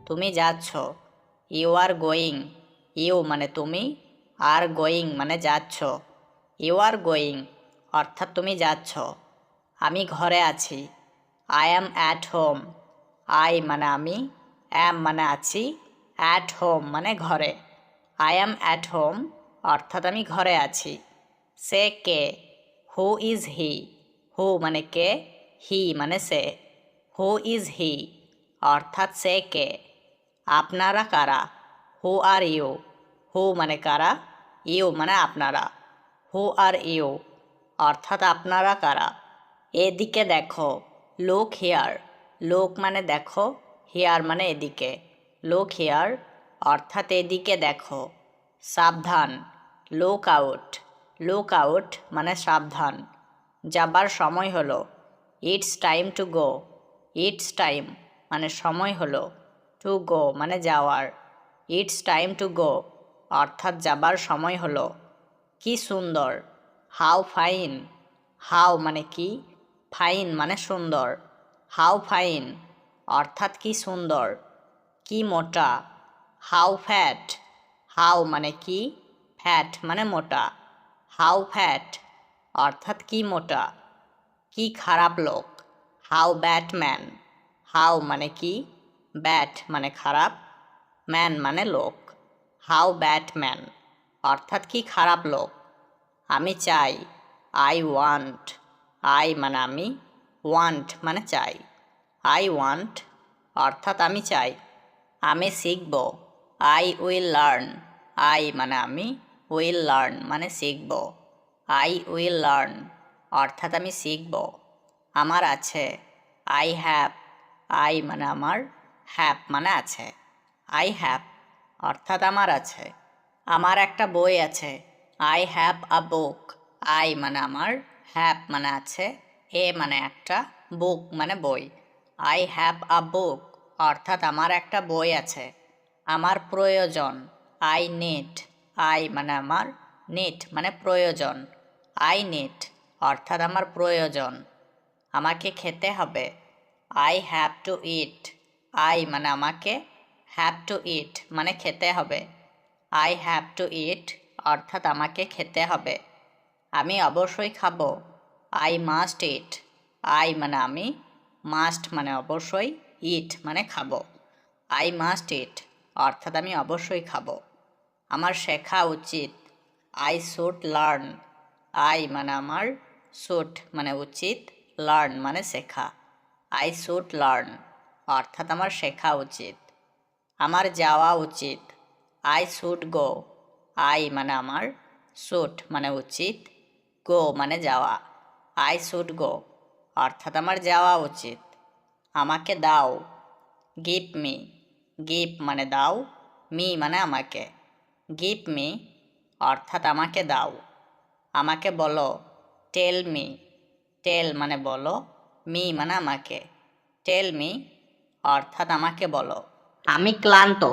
তুমি যাচ্ছ। You are going. You মানে তুমি, আর গোয়িং মানে যাচ্ছ। ইউ আর গোয়িং অর্থাৎ তুমি যাচ্ছ। আমি ঘরে আছি। I am at home. I মানে আমি, অ্যাম মানে আছি, অ্যাট হোম মানে ঘরে। আই অ্যাম অ্যাট হোম অর্থাৎ আমি ঘরে আছি। সে কে? Who is he? হু মানে কে, হি মানে সে। হু ইজ হি অর্থাৎ সে কে। আপনারা কারা? হু আর ইউ? হু মানে কারা, ইউ মানে আপনারা। হু আর ইউ অর্থাৎ আপনারা কারা। এদিকে দেখো। Look here. লুক মানে দেখো, হিয়ার মানে এদিকে। লুক হিয়ার অর্থাৎ এদিকে দেখো। সাবধান। Look out. লুক আউট মানে সাবধান। যাবার সময় হলো। It's time to go. It's time মানে সময় হলো, টু গো মানে যাওয়ার। ইটস টাইম টু গো অর্থাৎ যাবার সময় হলো। কি সুন্দর। How fine. হাউ মানে কি, ফাইন মানে সুন্দর। হাউ ফাইন অর্থাৎ কি সুন্দর। কি মোটা। How fat. হাউ মানে কি, ফ্যাট মানে মোটা। হাউ ফ্যাট অর্থাৎ কি মোটা। কি খারাপ লোক। How bad man. হাউ মানে কি, ব্যাড মানে খারাপ, ম্যান মানে লোক। হাউ ব্যাড ম্যান অর্থাৎ কি খারাপ লোক। আমি চাই। I want. আই মানে আমি, ওয়ান্ট মানে চাই। আই ওয়ান্ট অর্থাৎ আমি চাই। আমি শিখব। I will learn. আই মানে আমি, উইল লার্ন মানে শিখব। আই উইল লার্ন অর্থাৎ আমি শিখব। আমার আছে। I have. আই মানে আমার, হ্যাভ মানে আছে। আই হ্যাভ অর্থাৎ আমার আছে। আমার একটা বই আছে। I have a book. I মানে আমার, হ্যাভ মানে আছে, এ মানে একটা, বুক মানে বই। আই হ্যাভ আ বুক অর্থাৎ আমার একটা বই আছে। আমার প্রয়োজন। I need. আই মানে আমার, নিড মানে প্রয়োজন। আই নিড অর্থাৎ আমার প্রয়োজন। আমাকে খেতে হবে। I have two it. I মানে আমাকে, হ্যাভ টু ইট মানে খেতে হবে। আই হ্যাভ টু ইট অর্থাৎ আমাকে খেতে হবে। আমি অবশ্যই খাবো। I must it. আই মানে আমি, মাস্ট মানে অবশ্যই, ইট মানে খাবো। আই মাস্ট ইট অর্থাৎ আমি অবশ্যই খাবো। আমার শেখা উচিত। I should learn. আই মানে আমার, শুড মানে উচিত, লার্ন মানে শেখা। আই শুড লার্ন অর্থাৎ আমার শেখা উচিত। আমার যাওয়া উচিত। I should go. আই মানে আমার, শুড মানে উচিত, গো মানে যাওয়া। আই শুড গো অর্থাৎ আমার যাওয়া উচিত। আমাকে দাও। Give me. গিভ মানে দাও, মি মানে আমাকে। গিভ মি অর্থাৎ আমাকে দাও। আমাকে বলো। Tell me. টেল মানে বলো, মি মানে আমাকে। টেল মি অর্থাৎ আমাকে বলো। আমি ক্লান্ত।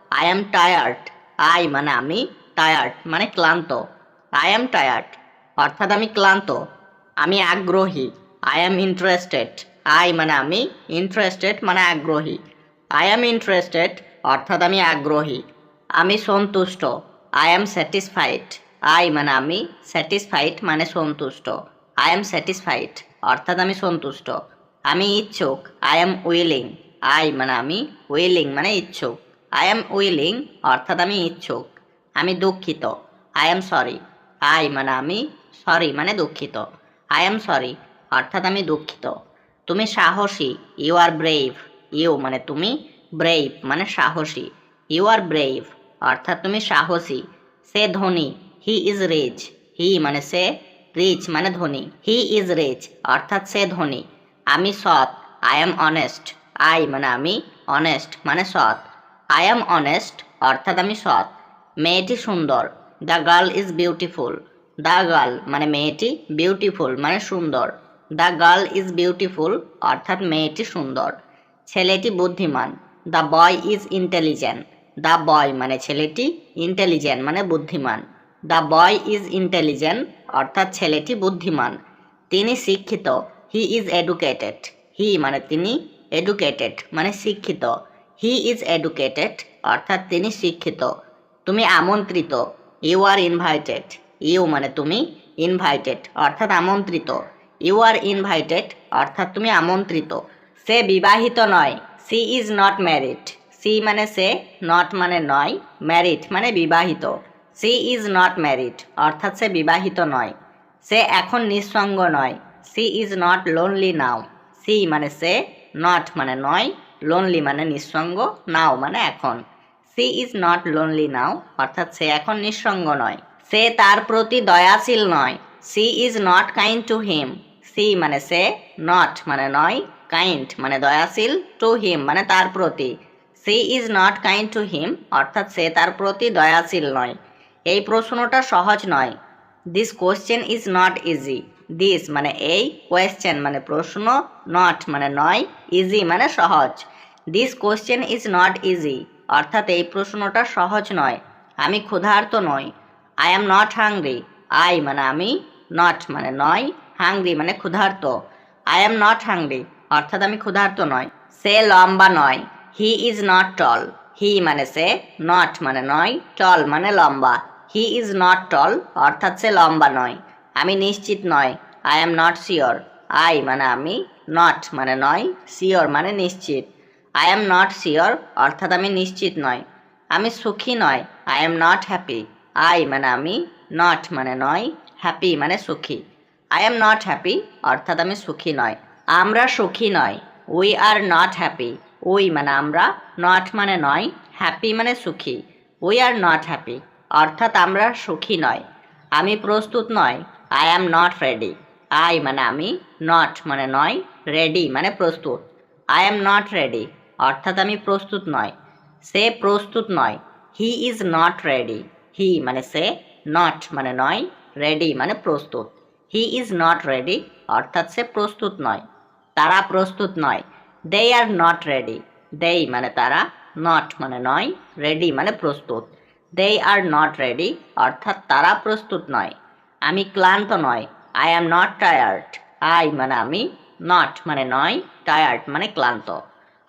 I am tired. আই মানে আমি, টায়ার্ড মানে ক্লান্ত। আই অ্যাম টায়ার্ড অর্থাৎ আমি ক্লান্ত। আমি আগ্রহী। I am interested. আই মানে আমি, ইন্টারেস্টেড মানে আগ্রহী। আই অ্যাম ইন্টারেস্টেড অর্থাৎ আমি আগ্রহী। আমি সন্তুষ্ট। I am satisfied. আই মানে আমি, স্যাটিসফাইড মানে সন্তুষ্ট। আই অ্যাম স্যাটিসফাইড অর্থাৎ আমি সন্তুষ্ট। আমি ইচ্ছুক। I am willing. আই মানে আমি, উইলিং মানে ইচ্ছুক। আই অ্যাম উইলিং অর্থাৎ আমি ইচ্ছুক। আমি দুঃখিত। I am sorry. আই মানে আমি, সরি মানে দুঃখিত। আই অ্যাম সরি অর্থাৎ আমি দুঃখিত। তুমি সাহসী। You R brave. ইউ মানে তুমি, ব্রেভ মানে সাহসী। ইউ আর ব্রেভ অর্থাৎ তুমি সাহসী। সে ধনী। He is rich. হি মানে সে, রিচ মানে ধনী। হি ইজ রিচ অর্থাৎ সে ধনী। আমি সৎ। I am honest. আই মানে আমি, অনেস্ট মানে সৎ। আই অ্যাম অনেস্ট অর্থাৎ আমি সৎ। মেয়েটি সুন্দর। The girl is beautiful. The girl মানে মেয়েটি, বিউটিফুল মানে সুন্দর। দ্য গার্ল ইজ বিউটিফুল অর্থাৎ মেয়েটি সুন্দর। ছেলেটি বুদ্ধিমান। The boy is intelligent. The boy মানে ছেলেটি, ইন্টেলিজেন্ট মানে বুদ্ধিমান। দ্য বয় ইজ ইন্টেলিজেন্ট অর্থাৎ ছেলেটি বুদ্ধিমান। তিনি শিক্ষিত। He is educated. হি মানে তিনি, এডুকেটেড মানে শিক্ষিত। হি ইজ এডুকেটেড অর্থাৎ তিনি শিক্ষিত। তুমি আমন্ত্রিত। You are invited. ইউ মানে তুমি, ইনভাইটেড অর্থাৎ আমন্ত্রিত। ইউ আর ইনভাইটেড অর্থাৎ তুমি আমন্ত্রিত। সে বিবাহিত নয়। She is not married. She মানে সে, নট মানে নয়, ম্যারিড মানে বিবাহিত। সি ইজ নট ম্যারিড অর্থাৎ সে বিবাহিত নয়। সে এখন নিঃসঙ্গ নয়। She is not lonely now. She মানে সে, নট মানে নয়, লোনলি মানে নিঃসঙ্গ, নাও মানে এখন। সি ইজ নট লোনলি নাও অর্থাৎ সে এখন নিঃসঙ্গ নয়। সে তার প্রতি দয়াশীল নয়। She is not kind to him. She মানে সে, নট মানে নয়, কাইন্ড মানে দয়াশীল, টু হিম মানে তার প্রতি। She is not kind to him অর্থাৎ সে তার প্রতি দয়াশীল নয়। এই প্রশ্নটা সহজ নয়। This question is not easy. This মানে এই, কোয়েশ্চেন মানে প্রশ্ন, নট মানে নয়, ইজি মানে সহজ। This question is not easy অর্থাৎ এই প্রশ্নটা সহজ নয়। আমি ক্ষুধার্ত নই। I am not hungry. I মানে আমি, নট মানে নয়, হাংরি মানে ক্ষুধার্ত। আই অ্যাম নট হাংরি অর্থাৎ আমি ক্ষুধার্ত নয়। সে লম্বা নয়। হি ইজ নট টল। হি মানে সে, নট মানে নয়, টল মানে লম্বা। হি ইজ নট টল অর্থাৎ সে লম্বা নয়। আমি নিশ্চিত নয়। I am not sure. I মানে আমি, নট মানে নয়, শিওর মানে নিশ্চিত। আই অ্যাম নট শিওর অর্থাৎ আমি নিশ্চিত নয়। আমি সুখী নয়। I am not happy. I মানে আমি, নট মানে নয়, হ্যাপি মানে সুখী। আই অ্যাম নট হ্যাপি অর্থাৎ আমি সুখী নয়। আমরা সুখী নয়। We are not happy. We মানে আমরা, নট মানে নয়, হ্যাপি মানে সুখী। উই আর নট হ্যাপি অর্থাৎ আমরা সুখী নয়। আমি প্রস্তুত নয়। I am not ready. I মানে আমি, নট মানে নয়, রেডি মানে প্রস্তুত। আই অ্যাম নট রেডি অর্থাৎ আমি প্রস্তুত নয়। সে প্রস্তুত নয়। He is not ready. He মানে সে, নট মানে নয়, রেডি মানে প্রস্তুত। হি ইজ নট রেডি অর্থাৎ সে প্রস্তুত নয়। তারা প্রস্তুত নয়। দে আর নট রেডি। দেই মানে তারা, নট মানে নয়, রেডি মানে প্রস্তুত। দে আর নট রেডি অর্থাৎ তারা প্রস্তুত নয়। আমি ক্লান্ত নয়। I am not tired. I মানে আমি, নট মানে নয়, টায়ার্ড মানে ক্লান্ত।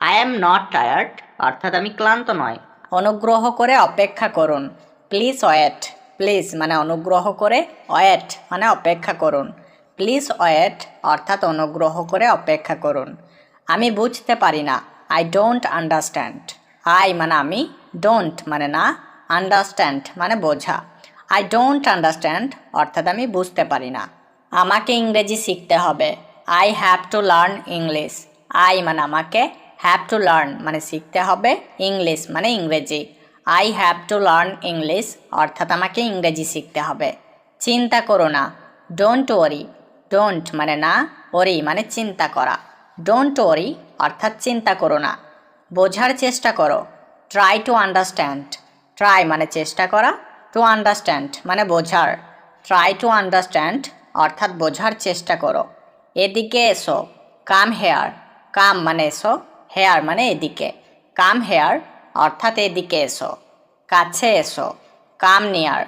আই অ্যাম নট টায়ার্ড অর্থাৎ আমি ক্লান্ত নয়। অনুগ্রহ করে অপেক্ষা করুন। Please wait. প্লিজ মানে অনুগ্রহ করে, ওয়েট মানে অপেক্ষা করুন। প্লিজ ওয়েট অর্থাৎ অনুগ্রহ করে অপেক্ষা করুন। আমি বুঝতে পারি না। I don't understand. আই মানে আমি, ডোন্ট মানে না, আন্ডারস্ট্যান্ড মানে বোঝা। আই ডোন্ট আন্ডারস্ট্যান্ড অর্থাৎ আমি বুঝতে পারি না। আমাকে ইংরেজি শিখতে হবে। I have to learn English. I মানে আমাকে, হ্যাভ টু লার্ন মানে শিখতে হবে, ইংলিশ মানে ইংরেজি। I have to learn English অর্থাৎ আমাকে ইংরেজি শিখতে হবে। চিন্তা করো না। Don't worry. ডোন্ট মানে না, ওরি মানে চিন্তা করা। ডোন্ট ওয়ারি অর্থাৎ চিন্তা করো না। বোঝার চেষ্টা করো। Try to understand. ট্রাই মানে চেষ্টা করা, টু আন্ডারস্ট্যান্ড মানে বোঝার। ট্রাই টু আন্ডারস্ট্যান্ড অর্থাৎ বোঝার চেষ্টা করো। এদিকে এসো। Come here. কাম মানে এসো, হেয়ার মানে এদিকে। কাম হেয়ার অর্থাৎ এদিকে এসো। কাছে এসো। কাম নিয়ার।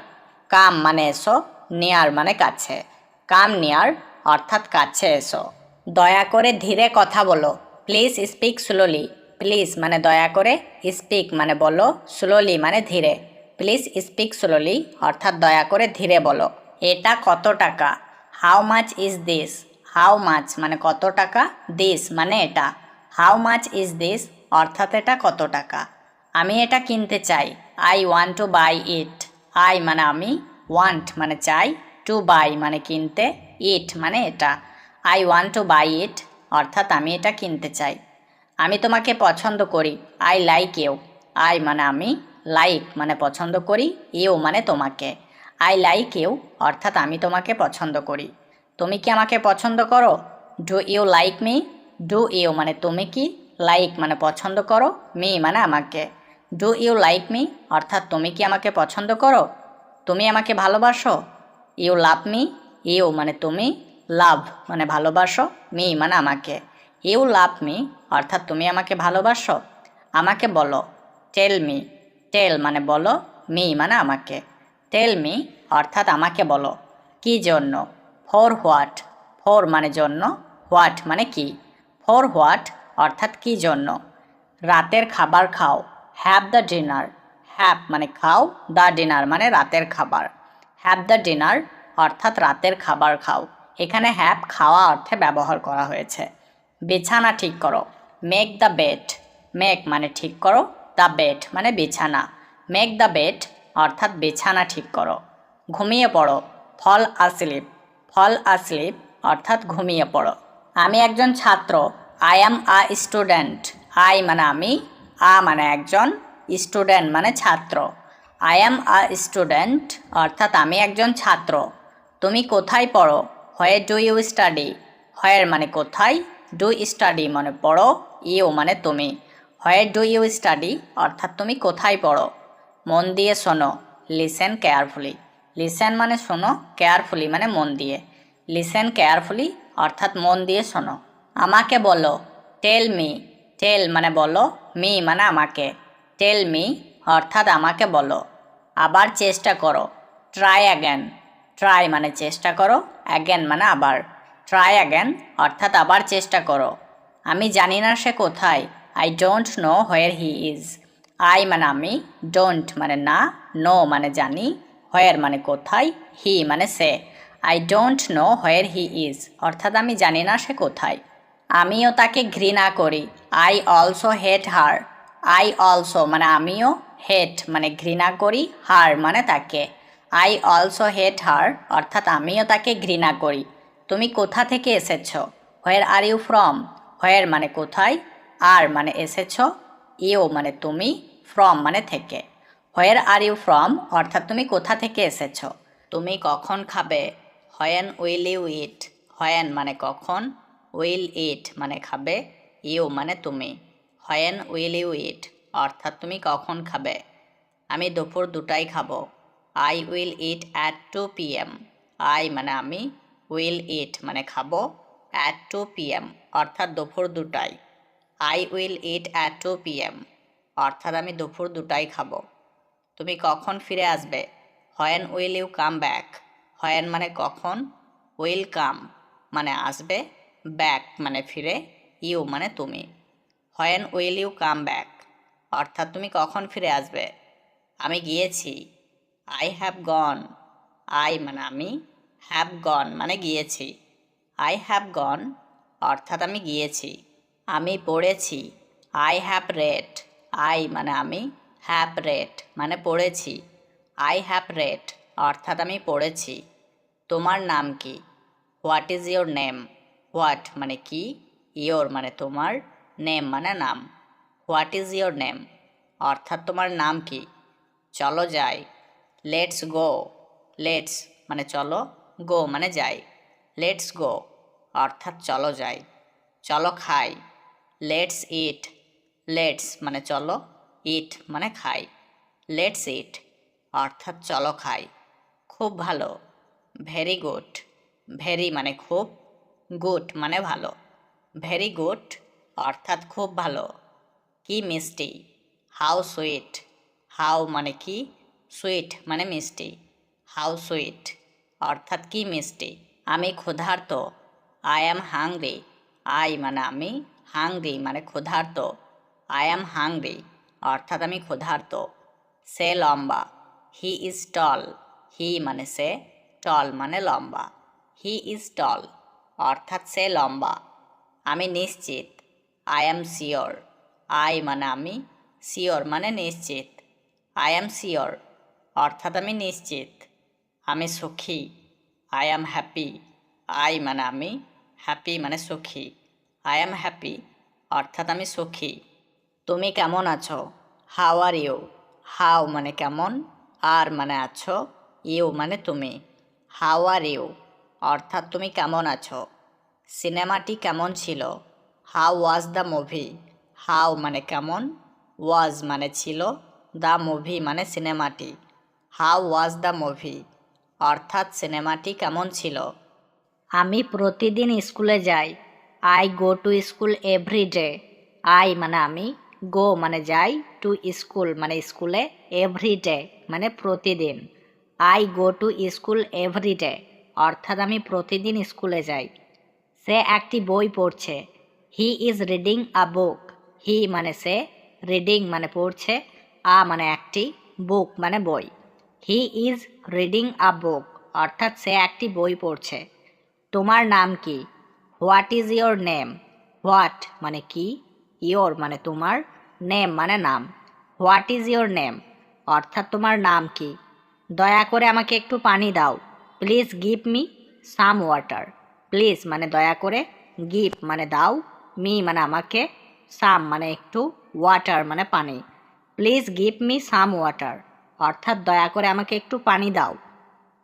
কাম মানে এসো, নিয়ার মানে কাছে। কাম নিয়ার অর্থাৎ কাছে এসো। দয়া করে ধীরে কথা বলো। Please speak slowly. প্লিজ মানে দয়া করে, স্পিক মানে বলো, স্লোলি মানে ধীরে। প্লিজ স্পিক স্লোলি অর্থাৎ দয়া করে ধীরে বলো। এটা কত টাকা? How much is this? How much মানে কত টাকা, দিস মানে এটা। হাউ মাচ ইজ দিস অর্থাৎ এটা কত টাকা। আমি এটা কিনতে চাই। I want to buy it. I মানে আমি, ওয়ান্ট মানে চাই, টু বাই মানে কিনতে, ইট মানে এটা। I want to buy it অর্থাৎ আমি এটা কিনতে চাই। আমি তোমাকে পছন্দ করি। I like you. আই মানে আমি, লাইক মানে পছন্দ করি, ইউ মানে তোমাকে। আই লাইক ইউ অর্থাৎ আমি তোমাকে পছন্দ করি। তুমি কি আমাকে পছন্দ করো? Do you like me? Do you মানে তুমি কি, লাইক মানে পছন্দ করো, মি মানে আমাকে। ডু ইউ লাইক মি অর্থাৎ তুমি কি আমাকে পছন্দ করো? তুমি আমাকে ভালোবাসো? ইউ লাভ মি, ইউ মানে তুমি, লাভ মানে ভালোবাসো, মি মানে আমাকে। ইউ লাভ মি অর্থাৎ তুমি আমাকে ভালোবাসো। আমাকে বলো, টেল মি, টেল মানে বলো, মি মানে আমাকে। টেল মি অর্থাৎ আমাকে বলো। কি জন্য? ফর হোয়াট, ফর মানে জন্য, হোয়াট মানে কি। ফর হোয়াট অর্থাৎ কি জন্য। রাতের খাবার খাও, হ্যাভ দ্য ডিনার, হ্যাভ মানে খাও, দ্য ডিনার মানে রাতের খাবার। হ্যাভ দ্য ডিনার অর্থাৎ রাতের খাবার খাও। এখানে হ্যাভ খাওয়া অর্থে ব্যবহার করা হয়েছে। বিছানা ঠিক করো, মেক দ্য বেড, মেক মানে ঠিক করো, দ্য বেড মানে বিছানা। মেক দ্য বেড অর্থাৎ বিছানা ঠিক করো। ঘুমিয়ে পড়ো, ফল আসলিপ, ফল আসলিপ অর্থাৎ ঘুমিয়ে পড়ো। আমি একজন ছাত্র, I am a student, I মানে আমি, আ মানে একজন, স্টুডেন্ট মানে ছাত্র। আই অ্যাম আ স্টুডেন্ট অর্থাৎ আমি একজন ছাত্র। তুমি কোথায় পড়ো? হোয়ার ডু ইউ স্টাডি, হোয়ার মানে কোথায়, ডু স্টাডি মানে পড়ো, ইউ মানে তুমি। হোয়ার ডু ইউ স্টাডি অর্থাৎ তুমি কোথায় পড়ো। মন দিয়ে শোনো, লিসেন কেয়ারফুলি, লিসেন মানে শোনো, কেয়ারফুলি মানে মন দিয়ে। লিসেন কেয়ারফুলি অর্থাৎ মন দিয়ে শোনো। আমাকে বলো, টেল মি, টেল মানে বলো, মি মানে আমাকে। টেল মি অর্থাৎ আমাকে বলো। আবার চেষ্টা করো, ট্রাই অ্যাগেন, ট্রাই মানে চেষ্টা করো, অ্যাগেন মানে আবার। ট্রাই অ্যাগেন অর্থাৎ আবার চেষ্টা করো। আমি জানি না সে কোথায়, I don't know where he is. I মানে আমি, ডোন্ট মানে না, নো মানে জানি, হোয়ার মানে কোথায়, হি মানে সে। I don't know where he is অর্থাৎ আমি জানি না সে কোথায়। আমিও তাকে ঘৃণা করি, I also hate her. I also মানে আমিও, হেট মানে ঘৃণা করি, হার মানে তাকে। আই অলসো হেট হার অর্থাৎ আমিও তাকে ঘৃণা করি। তুমি কোথা থেকে এসেছ? হোয়ার আর ইউ ফ্রম, হোয়ার মানে কোথায়, আর মানে এসেছ, ইউ মানে তুমি, ফ্রম মানে থেকে। হোয়ার আর ইউ ফ্রম অর্থাৎ তুমি কোথা থেকে এসেছ। তুমি কখন খাবে? When will you eat, when মানে কখন, উইল ইট মানে খাবে, ইউ মানে তুমি। হোয়েন উইল ইউ ইট অর্থাৎ তুমি কখন খাবে। আমি দুপুর 2টায় খাবো, I will eat at 2 PM। I মানে আমি, উইল ইট মানে খাবো, অ্যাট 2 PM অর্থাৎ দুপুর 2টায়। I will eat at 2 PM অর্থাৎ আমি দুপুর 2টায় খাবো। তুমি কখন ফিরে আসবে? When will you come back, when মানে কখন, উইল কাম মানে আসবে, ব্যাক মানে ফিরে, ইউ মানে তুমি। When will you come back অর্থাৎ তুমি কখন ফিরে আসবে। আমি গিয়েছি, আই হ্যাভ গন। আই মানে আমি, হ্যাভ গন মানে গিয়েছি। আই হ্যাভ গন অর্থাৎ আমি গিয়েছি। আমি পড়েছি, আই হ্যাভ রেড। আই মানে আমি, হ্যাভ রেড মানে পড়েছি। আই হ্যাভ রেড অর্থাৎ আমি পড়েছি। তোমার নাম কি? What is your name. What মানে কি, ইয়োর মানে তোমার, নেম মানে নাম। হোয়াট ইজ ইয়োর নেম অর্থাৎ তোমার নাম কি। চলো যাই, লেটস গো। লেটস মানে চলো, গো মানে যাই। লেটস গো অর্থাৎ চলো যাই। চলো খাই, লেটস ইট। লেটস মানে চলো, ইট মানে খাই। লেটস ইট অর্থাৎ চলো খাই। খুব ভালো, ভেরি গুড। ভেরি মানে খুব, গুড মানে ভালো। ভেরি গুড অর্থাৎ খুব ভালো। কি মিষ্টি, হাউ সুইট। হাউ মানে কি, সুইট মানে মিষ্টি। হাউ সুইট অর্থাৎ কি মিষ্টি। আমি ক্ষুধার্ত, আই অ্যাম হাংরি। আই মানে আমি, হাংরি মানে ক্ষুধার্ত। আই অ্যাম হাংরি অর্থাৎ আমি ক্ষুধার্ত। সে লম্বা, হি ইজ টল। হি মানে সে, টল মানে লম্বা। হি ইজ টল অর্থাৎ সে লম্বা। আমি নিশ্চিত, আই অ্যাম শিওর। আই মানে আমি, শিওর মানে নিশ্চিত। আই অ্যাম শিওর অর্থাৎ আমি নিশ্চিত। আমি সুখী, আই অ্যাম হ্যাপি। আই মানে আমি, হ্যাপি মানে সুখী। আই অ্যাম হ্যাপি অর্থাৎ আমি সুখী। তুমি কেমন আছো? How are you. হাউ মানে কেমন, আর মানে আছো, ইউ মানে তুমি। হাউ আর ইউ অর্থাৎ তুমি কেমন আছো। সিনেমাটি কেমন ছিল? How was the movie. How মানে কেমন, ওয়াজ মানে ছিল, দ্য মুভি মানে সিনেমাটি। হাউ ওয়াজ দ্য মুভি অর্থাৎ সিনেমাটি কেমন ছিল? আমি প্রতিদিন স্কুলে যাই। I go to school every day. I মানে আমি, গো মানে যাই, টু স্কুল মানে স্কুলে, এভরি ডে মানে প্রতিদিন। I go to school every day অর্থাৎ আমি প্রতিদিন স্কুলে যাই। সে একটি বই পড়ছে। হি ইজ রিডিং আ বুক। হি মানে সে, রিডিং মানে পড়ছে, আ মানে একটি, বুক মানে বই। হি ইজ রিডিং আ বুক অর্থাৎ সে একটি বই পড়ছে। তোমার নাম কি? What is your name? What মানে কি, ইয়োর মানে তোমার, নেম মানে নাম। হোয়াট ইজ ইয়োর নেম অর্থাৎ তোমার নাম কি? দয়া করে আমাকে একটু পানি দাও। Please give me some water. Please মানে দয়া করে, গিভ মানে দাও, মি মানে আমাকে, সাম মানে একটু, ওয়াটার মানে পানি। Please give me some water অর্থাৎ দয়া করে আমাকে একটু পানি দাও।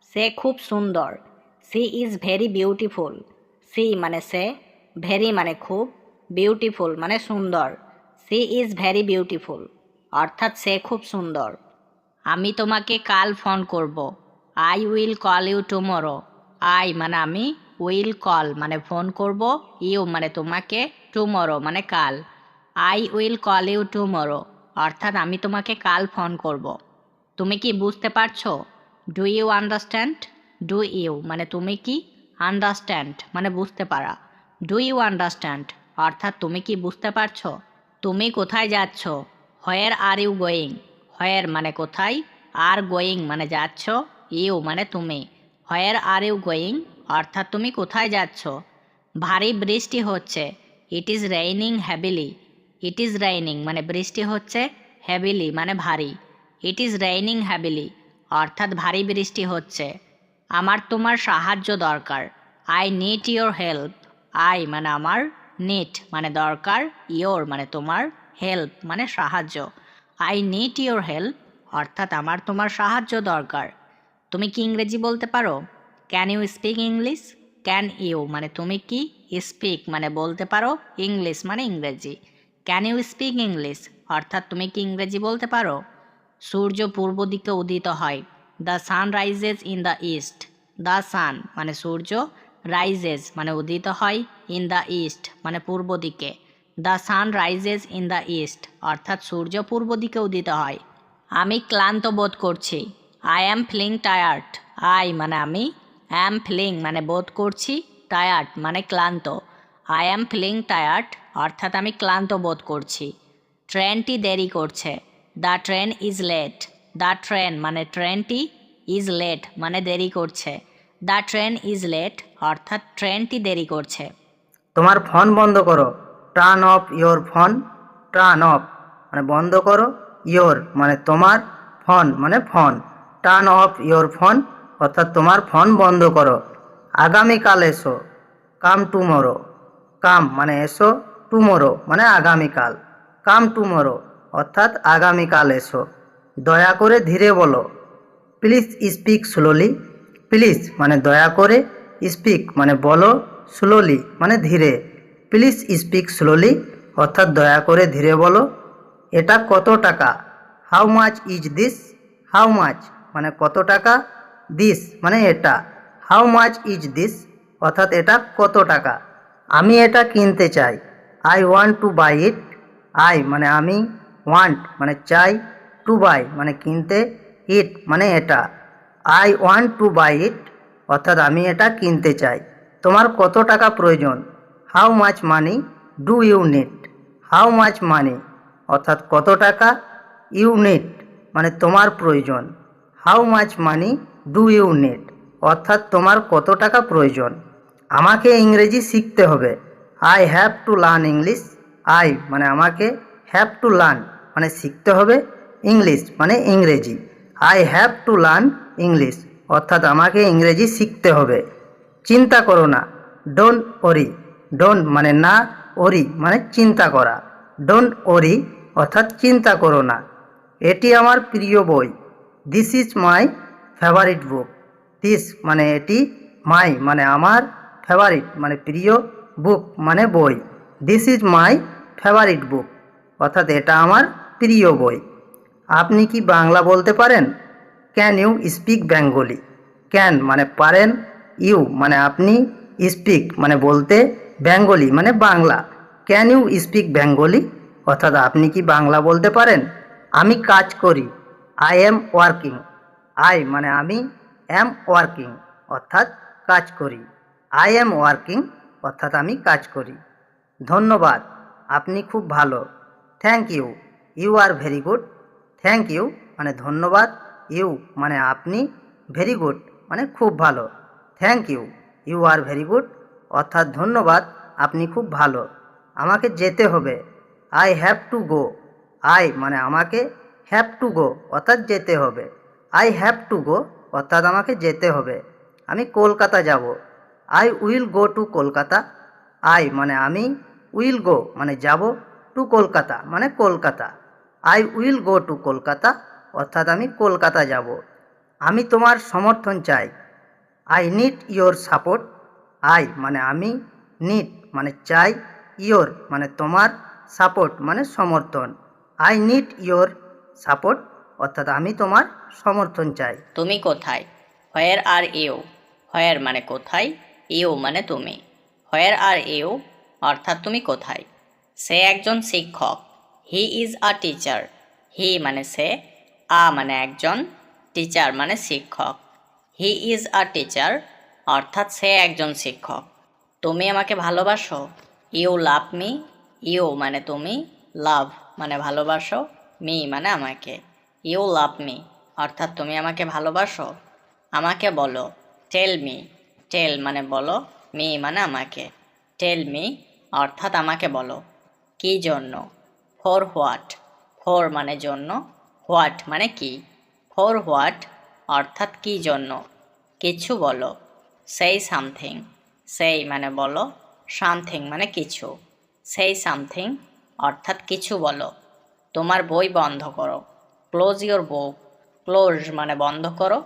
সে খুব সুন্দর। She is very beautiful. She মানে সে, ভেরি মানে খুব, বিউটিফুল মানে সুন্দর। সি ইজ ভেরি বিউটিফুল অর্থাৎ সে খুব সুন্দর। আমি তোমাকে কাল ফোন করব। I will call you tomorrow. I মানে আমি, উইল কল মানে ফোন করব, ইউ মানে তোমাকে, টুমোরো মানে কাল। I will call you tomorrow অর্থাৎ আমি তোমাকে কাল ফোন করব। তুমি কি বুঝতে পারছো? Do you understand? Do you মানে তুমি কি, আন্ডারস্ট্যান্ড মানে বুঝতে পারা। ডু ইউ আন্ডারস্ট্যান্ড অর্থাৎ তুমি কি বুঝতে পারছো? তুমি কোথায় যাচ্ছ? হোয়ার আর ইউ গোয়িং? হোয়ার মানে কোথায়, আর গোয়িং মানে যাচ্ছ, ইউ মানে তুমি। হোয়ার আর ইউ গোয়িং অর্থাৎ তুমি কোথায় যাচ্ছ? ভারী বৃষ্টি হচ্ছে। It is raining heavily. It is raining মানে বৃষ্টি হচ্ছে, হ্যাভিলি মানে ভারী। ইট ইজ রেইনিং হ্যাভিলি অর্থাৎ ভারী বৃষ্টি হচ্ছে। আমার তোমার সাহায্য দরকার। I need your help. I মানে আমার, নিড মানে দরকার, ইয়োর মানে তোমার, হেল্প মানে সাহায্য। আই নিড ইয়োর হেল্প অর্থাৎ আমার তোমার সাহায্য দরকার। তুমি কি ইংরেজি বলতে পারো? Can you speak English? Can you মানে তুমি কি, স্পিক মানে বলতে পারো, ইংলিশ মানে ইংরেজি। ক্যান ইউ স্পিক ইংলিশ অর্থাৎ তুমি কি ইংরেজি বলতে পারো? সূর্য পূর্ব দিকে উদিত হয়। The sun rises in the east. The sun মানে সূর্য, রাইজেস মানে উদিত হয়, ইন দ্য ইস্ট মানে পূর্ব দিকে। The sun rises in the east অর্থাৎ সূর্য পূর্ব দিকে উদিত হয়। আমি ক্লান্ত বোধ করছি। I am feeling tired. I মানে আমি, অ্যাম ফিলিং মানে বোধ করছি, টায়ার্ড মানে ক্লান্ত। আই অ্যাম ফিলিং টায়ার্ড অর্থাৎ আমি ক্লান্ত বোধ করছি। ট্রেনটি দেরি করছে। The train is late. The train মানে ট্রেনটি, ইজ লেট মানে দেরি করছে। দ্য ট্রেন ইজ লেট অর্থাৎ ট্রেনটি দেরি করছে। তোমার ফোন বন্ধ করো। Turn off your phone. Turn off মানে বন্ধ করো, ইয়োর মানে তোমার, ফোন মানে phone. Turn off your phone অর্থাৎ তোমার ফোন বন্ধ করো। আগামীকাল এসো। Come tomorrow. কাম মানে এসো, টুমোরো মানে আগামীকাল। কাম টুমোরো অর্থাৎ আগামীকাল এসো। দয়া করে ধীরে বলো। Please speak slowly. প্লিজ মানে দয়া করে, স্পিক মানে বলো, স্লোলি মানে ধীরে। প্লিজ স্পিক স্লোলি অর্থাৎ দয়া করে ধীরে বলো। এটা কত টাকা? How much is this? How much মানে কত টাকা, দিস মানে এটা। হাউ মাচ ইজ দিস অর্থাৎ এটা কত টাকা? আমি এটা কিনতে চাই। I want to buy it. I মানে আমি, ওয়ান্ট মানে চাই, টু বাই মানে কিনতে, ইট মানে এটা। I want to buy it অর্থাৎ আমি এটা কিনতে চাই। তোমার কত টাকা প্রয়োজন? How much money do you need? How much money অর্থাৎ কত টাকা, ইউ নিড মানে তোমার প্রয়োজন। How much money do you need অর্থাৎ তোমার কত টাকা প্রয়োজন। আমাকে ইংরেজি শিখতে হবে। I have to learn English. I মানে আমাকে, হ্যাভ টু লার্ন মানে শিখতে হবে, ইংলিশ মানে ইংরেজি। I have to learn English অর্থাৎ আমাকে ইংরেজি শিখতে হবে। চিন্তা করো না। Don't worry. ডোন্ট মানে না, ওরি মানে চিন্তা করা। ডোন্ট ওরি অর্থাৎ চিন্তা করো না। এটি আমার প্রিয় বই। This is my favourite book. This মানে এটি, মাই মানে আমার, ফেভারিট মানে প্রিয়, বুক মানে বই। দিস ইজ মাই ফেভারিট বুক অর্থাৎ এটা আমার প্রিয় বই। আপনি কি বাংলা বলতে পারেন? Can you speak Bengali? Can মানে পারেন, ইউ মানে আপনি, স্পিক মানে বলতে, বেঙ্গলি মানে Bangla. Can you speak Bengali, অর্থাৎ আপনি কি বাংলা বলতে পারেন? আমি কাজ করি, আই এম ওয়ার্কিং। আই মানে আমি, এম ওয়ার্কিং অর্থাৎ কাজ করি। আই এম ওয়ার্কিং অর্থাৎ আমি কাজ করি। ধন্যবাদ, আপনি খুব ভালো। Thank you, you are very good. Thank you মানে ধন্যবাদ, ইউ মানে আপনি, ভেরি গুড মানে খুব ভালো। Thank you, you are very good অর্থাৎ ধন্যবাদ, আপনি খুব ভালো। আমাকে যেতে হবে, I have to go. I মানে আমাকে, হ্যাভ টু গো অর্থাৎ যেতে হবে। আই হ্যাভ টু গো অর্থাৎ আমাকে যেতে হবে। আমি কলকাতা যাব, I will go to Kolkata. I মানে আমি, উইল গো মানে যাব, টু কলকাতা মানে Kolkata. I will go to Kolkata অর্থাৎ আমি কলকাতা যাব। আমি তোমার সমর্থন চাই, I need your support. I মানে আমি, নিড মানে চাই, ইয়োর মানে তোমার, সাপোর্ট মানে সমর্থন। আই নিড ইয়োর সাপোর্ট অর্থাৎ আমি তোমার সমর্থন চাই। তুমি কোথায়? হোয়ার আর ইউ? হোয়ার মানে কোথায়, ইউ মানে তুমি। হোয়ার আর ইউ অর্থাৎ তুমি কোথায়। সে একজন শিক্ষক, হি ইজ আ টিচার। হি মানে সে, আ মানে একজন, টিচার মানে শিক্ষক। হি ইজ আ টিচার অর্থাৎ সে একজন শিক্ষক। তুমি আমাকে ভালোবাসো, ইউ লাভ মি। ইউ মানে তুমি, লাভ মানে ভালোবাসো, মি মানে আমাকে। ইউ লাভ মি অর্থাৎ তুমি আমাকে ভালোবাসো। আমাকে বলো, টেল মি। টেল মানে বলো, মি মানে আমাকে। টেল মি অর্থাৎ আমাকে বলো। কি জন্য? For what. ফর মানে জন্য, হোয়াট মানে কি। ফর হোয়াট অর্থাৎ কি জন্য। কিছু বলো, সেই সামথিং। সেই মানে বলো, সামথিং মানে কিছু। সেই সামথিং অর্থাৎ কিছু বলো। তোমার বই বন্ধ করো, ক্লোজ ইয়োর বুক। ক্লোজ মানে বন্ধ করো,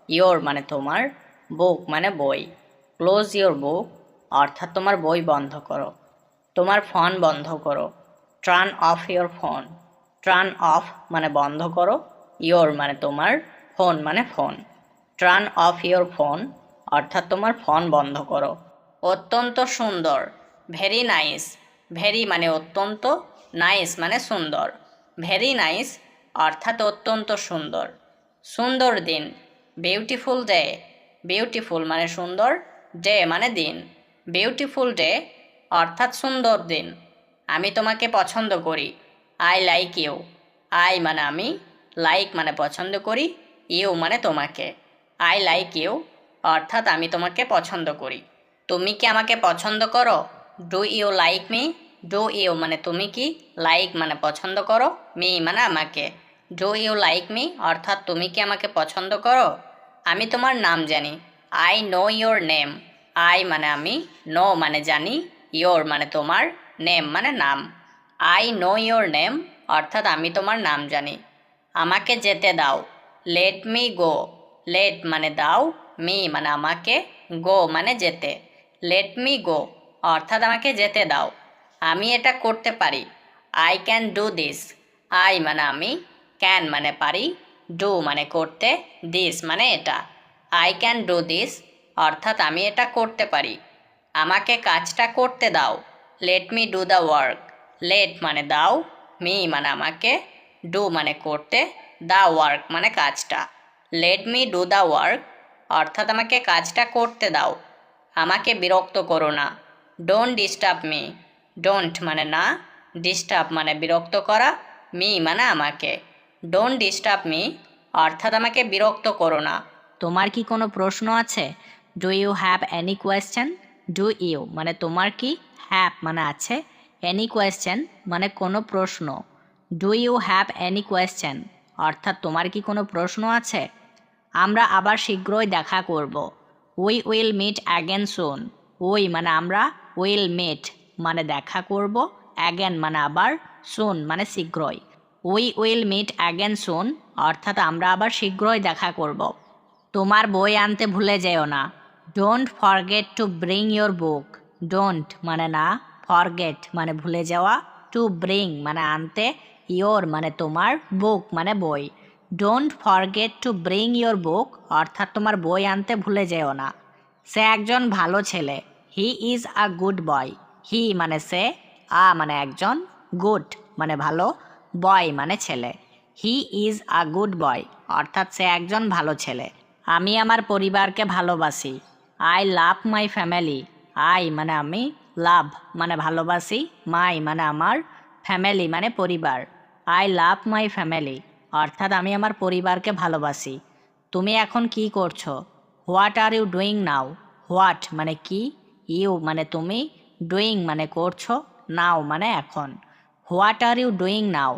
ইয়োর মানে তোমার, বুক মানে বই। ক্লোজ ইয়োর বুক অর্থাৎ তোমার বই বন্ধ করো। তোমার ফোন বন্ধ করো, turn off your phone. Turn off মানে বন্ধ করো, ইয়োর মানে তোমার, ফোন মানে phone. Turn off your phone অর্থাৎ তোমার ফোন বন্ধ করো। অত্যন্ত সুন্দর, ভেরি নাইস। ভেরি মানে অত্যন্ত, নাইস মানে সুন্দর। ভেরি নাইস অর্থাৎ অত্যন্ত সুন্দর। সুন্দর দিন, বিউটিফুল ডে। বিউটিফুল মানে সুন্দর, ডে মানে দিন। বিউটিফুল ডে অর্থাৎ সুন্দর দিন। আমি তোমাকে পছন্দ করি, আই লাইক ইউ। আই মানে আমি, লাইক মানে পছন্দ করি, ইউ মানে তোমাকে। আই লাইক ইউ অর্থাৎ আমি তোমাকে পছন্দ করি। তুমি কি আমাকে পছন্দ করো? Do you like me. Do you মানে তুমি কি, লাইক মানে পছন্দ করো, মি মানে আমাকে। ডু ইউ লাইক মি অর্থাৎ তুমি কি আমাকে পছন্দ করো? আমি তোমার নাম জানি, I know your name. I মানে আমি, নো মানে জানি, ইয়োর মানে তোমার, নেম মানে নাম। আই নো ইয়োর নেম অর্থাৎ আমি তোমার নাম জানি। আমাকে যেতে দাও, লেট মি গো। লেট মানে দাও, মি মানে আমাকে, গো মানে যেতে। লেট মি গো অর্থাৎ আমাকে যেতে দাও। আমি এটা করতে পারি, I can do this. I মানে আমি, ক্যান মানে পারি, ডু মানে করতে, দিস মানে এটা। আই ক্যান ডু দিস অর্থাৎ আমি এটা করতে পারি। আমাকে কাজটা করতে দাও, let me do the work. Let মানে দাও, মি মানে আমাকে, ডু মানে করতে, দ্য ওয়ার্ক মানে কাজটা। Late me do the work অর্থাৎ আমাকে কাজটা করতে দাও। আমাকে বিরক্ত করো না, ডোন্ট ডিস্টার্ব মি। ডোন্ট মানে না, ডিস্টার্ব মানে বিরক্ত করা, মি মানে আমাকে। ডোন্ট ডিস্টার্ব মি অর্থাৎ আমাকে বিরক্ত করো না। তোমার কি কোনো প্রশ্ন আছে? Do you have any question. Do you মানে তোমার কি, হ্যাভ মানে আছে, এনি কোয়েশ্চেন মানে কোনো প্রশ্ন। Do you have any question অর্থাৎ তোমার কি কোনো প্রশ্ন আছে? আমরা আবার শীঘ্রই দেখা করব, we will meet again soon. We মানে আমরা, উইল মিট মানে দেখা করব, অ্যাগেন মানে আবার, সুন মানে শীঘ্রই। উই উইল মিট অ্যাগেন সুন অর্থাৎ আমরা আবার শীঘ্রই দেখা করব। তোমার বই আনতে ভুলে যেও না, don't forget to bring your book. Don't মানে না, ফরগেট মানে ভুলে যাওয়া, টু ব্রিং মানে আনতে, ইয়োর মানে তোমার, বুক মানে বই। Don't forget to bring your book, অর্থাৎ তোমার বই আনতে ভুলে যেও না। সে একজন ভালো ছেলে, he is a good boy. হি মানে সে, আ মানে একজন, গুড মানে ভালো, বয় মানে ছেলে। He is a good boy, অর্থাৎ সে একজন ভালো ছেলে। আমি আমার পরিবারকে ভালোবাসি, I love my family. I মানে আমি, লাভ মানে ভালোবাসি, মাই মানে আমার, ফ্যামিলি মানে পরিবার। আই লাভ মাই ফ্যামিলি, অর্থাৎ আমি আমার পরিবারকে ভালোবাসি। তুমি এখন কি করছো? What are you doing now. What মানে কি, ইউ মানে তুমি, ডুইং মানে করছো, নাও মানে এখন। What are you doing now,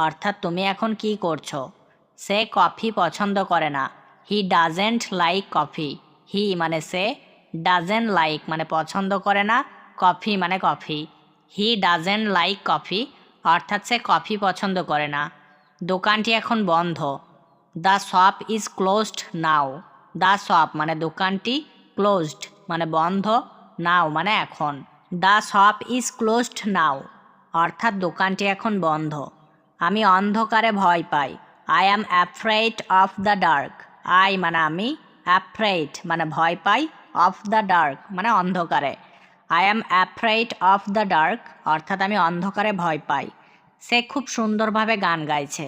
অর্থাৎ তুমি এখন কি করছো? সে কফি পছন্দ করে না, হি ডাজেন্ট লাইক কফি। হি মানে সে, ডাজেন্ট লাইক মানে পছন্দ করে না, কফি মানে coffee. He doesn't like coffee, অর্থাৎ সে কফি পছন্দ করে না। দোকানটি এখন বন্ধ, the shop is closed now. The shop মানে দোকানটি, ক্লোজড মানে বন্ধ, নাও মানে এখন। The shop is closed now, অর্থাৎ দোকানটি এখন বন্ধ। আমি অন্ধকারে ভয় পাই, I am afraid of the dark. I মানে আমি, অ্যাফ্রেড মানে ভয় পাই, অফ দ্য ডার্ক মানে অন্ধকারে। I am afraid of the dark, অর্থাৎ আমি অন্ধকারে ভয় পাই। সে খুব সুন্দরভাবে গান গাইছে,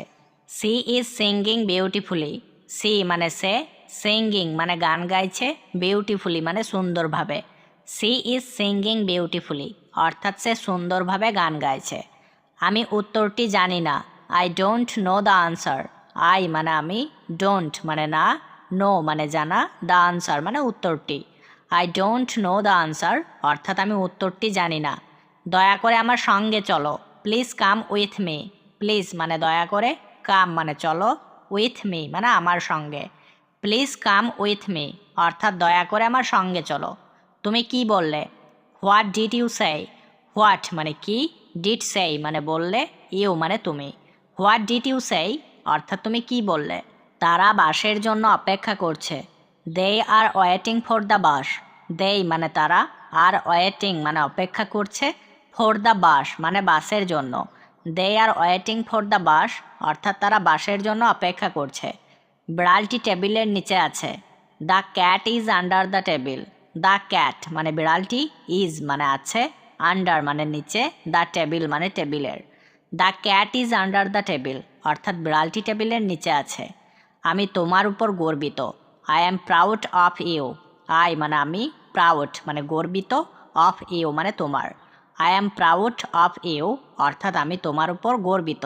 she is singing beautifully. She মানে সে, সিঙ্গিং মানে গান গাইছে, বিউটিফুলি মানে সুন্দরভাবে। সি ইজ সিঙ্গিং বিউটিফুলি, অর্থাৎ সে সুন্দরভাবে গান গাইছে। আমি উত্তরটি জানি না, I don't know the answer. I মানে আমি, ডোন্ট মানে না, নো মানে জানা, দ্য আনসার মানে উত্তরটি। I don't know the answer, অর্থাৎ আমি উত্তরটি জানি না। দয়া করে আমার সঙ্গে চলো, please come with me. Please মানে দয়া করে, কাম মানে চলো, উইথ মি মানে আমার সঙ্গে। প্লিজ কাম উইথ মি, অর্থাৎ দয়া করে আমার সঙ্গে চলো। তুমি কি বললে? What did you say. What মানে কি, ডিড সে মানে বললে, ইউ মানে তুমি। হোয়াট ডিড ইউ সে, অর্থাৎ তুমি কি বললে? তারা বাসের জন্য অপেক্ষা করছে, they are waiting for the bus. They মানে তারা, আর ওয়েটিং মানে অপেক্ষা করছে, ফর দ্য বাস মানে বাসের জন্য। They are waiting for the bus, অর্থাৎ তারা বাসের জন্য অপেক্ষা করছে। বিড়ালটি টেবিলের নিচে আছে, the cat is under the table. The cat মানে বিড়ালটি, ইজ মানে আছে, আন্ডার মানে নিচে, দ্য টেবিল মানে টেবিলের। The cat is under the table, অর্থাৎ বিড়ালটি টেবিলের নিচে আছে। আমি তোমার উপর গর্বিত, I am proud of you. I মানে আমি, প্রাউড মানে গর্বিত, অফ ইউ মানে তোমার। I am proud of you, অর্থাৎ আমি তোমার উপর গর্বিত।